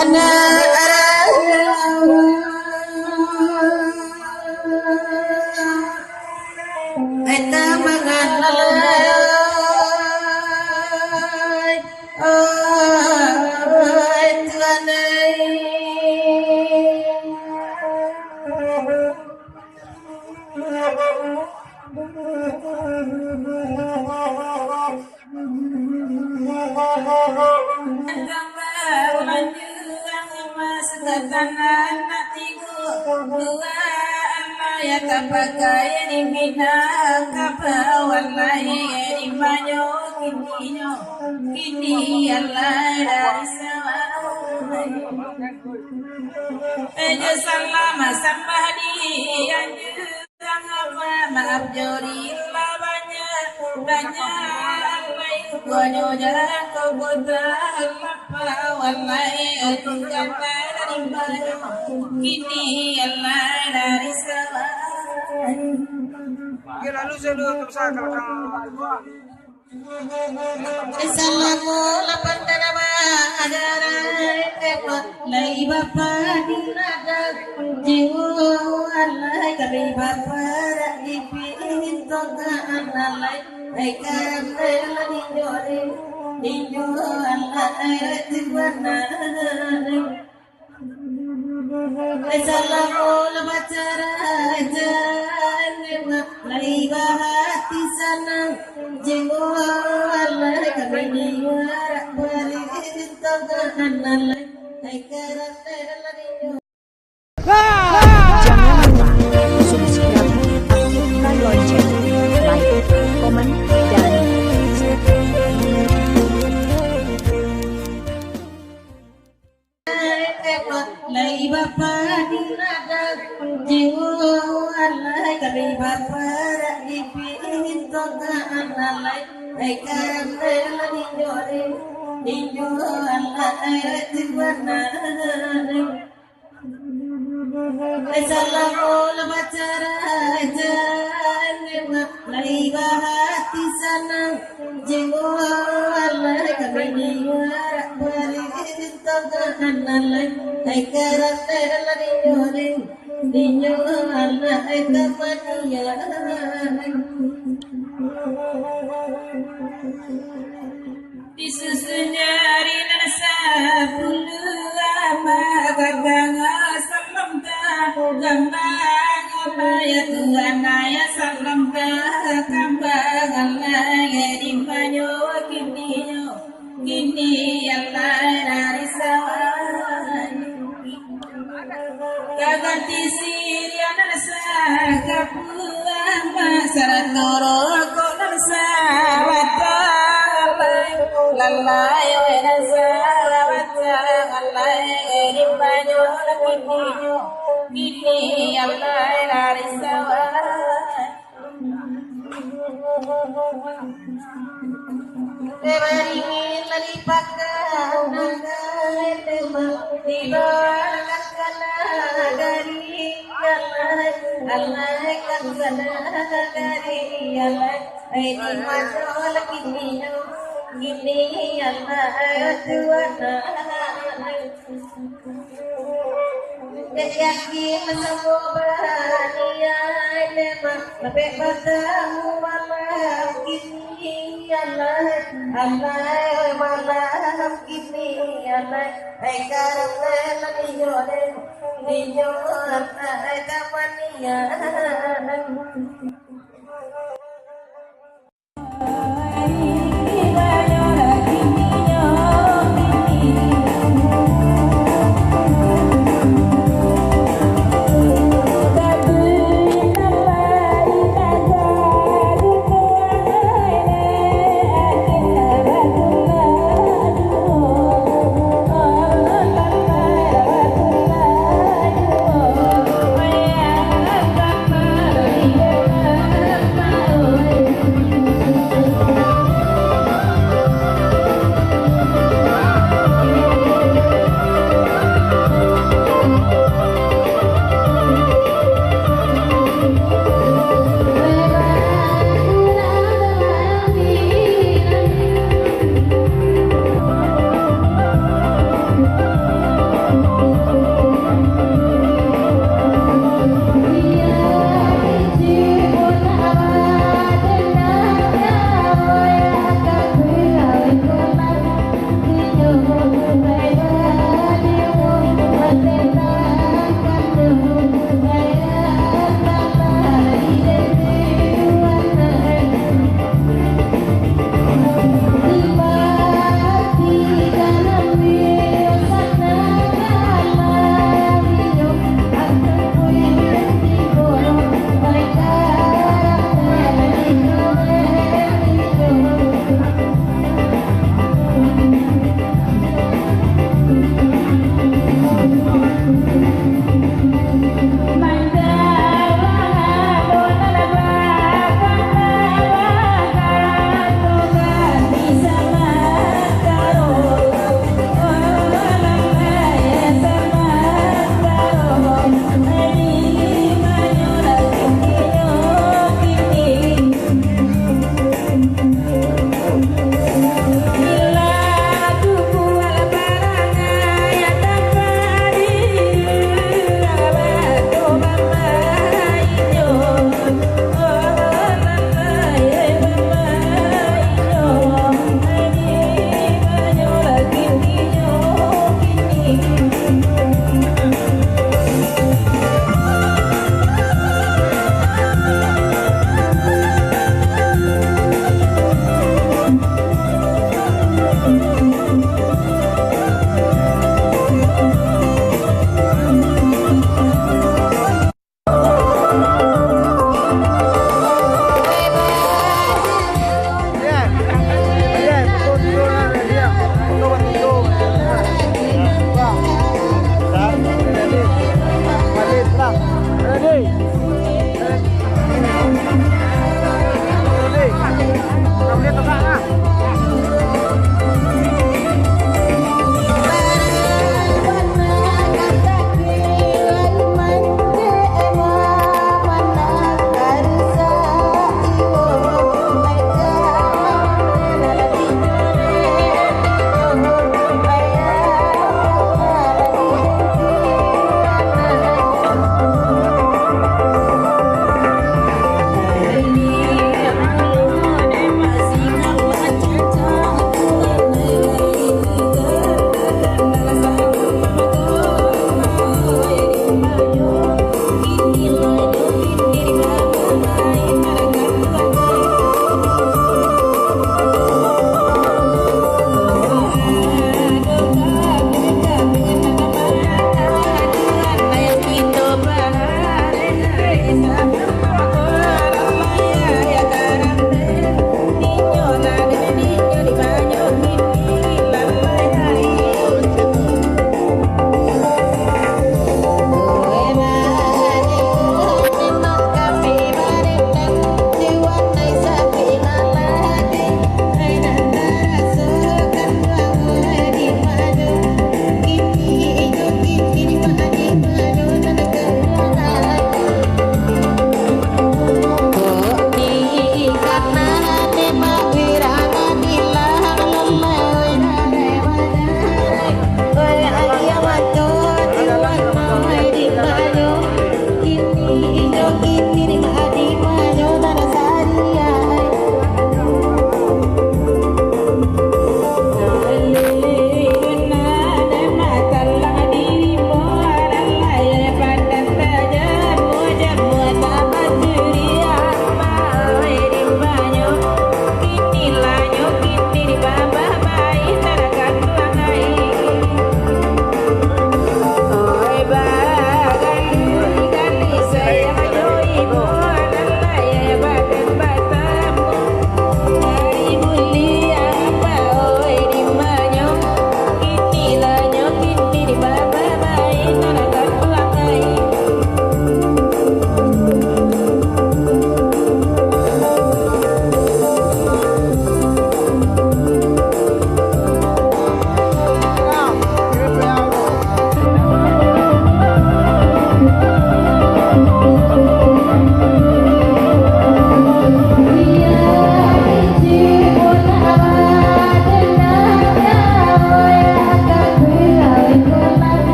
أنا أنا mengalai ya tapakai ni mina kapawallahi ni banyo kini Allah dari sawai eja salama sambadi anju apa maaf jori la banyak banyo jarak kau boda apa wallahi aku kata dari banyo kini Allah dari sawai. Lalu saya dulu bersama Assalamualaikum lai bapa dinada jiwa alai kabi bapa di pintu alai ai karena dinjo alai tiwana Assalamualaikum lai bahati sana jiwa alai kabi bari pintu alai ai karena dinjo. Jangan lupa subscribe, tekan lonceng, like, komen, dan lai bapa dinada jiwa alai kabi bapa di pintu alai ai karena dinjo alai tiwana Assalamualaikum lai bahati sana jiwa alai kabi bari pintu alai ai karena dinjo alai kematian disusunya rina sabulu ama gadanga salam gambang ya Tuhan ya salam kambang Allah di banyo kini Allah dari sawai kaganti sirian nasa kapuang masarat noroko nasa lalai nasa lalai di banyo kini Allah dari sawai Devaringin lalipakan nagai temal di bawah kana dari Allah kana dari Allah ini masuk kini Allah tuana yakin semua beraniya temal lebih bertemu malam kini Allah malam kini Allah ai karena dinyo Allah kamanian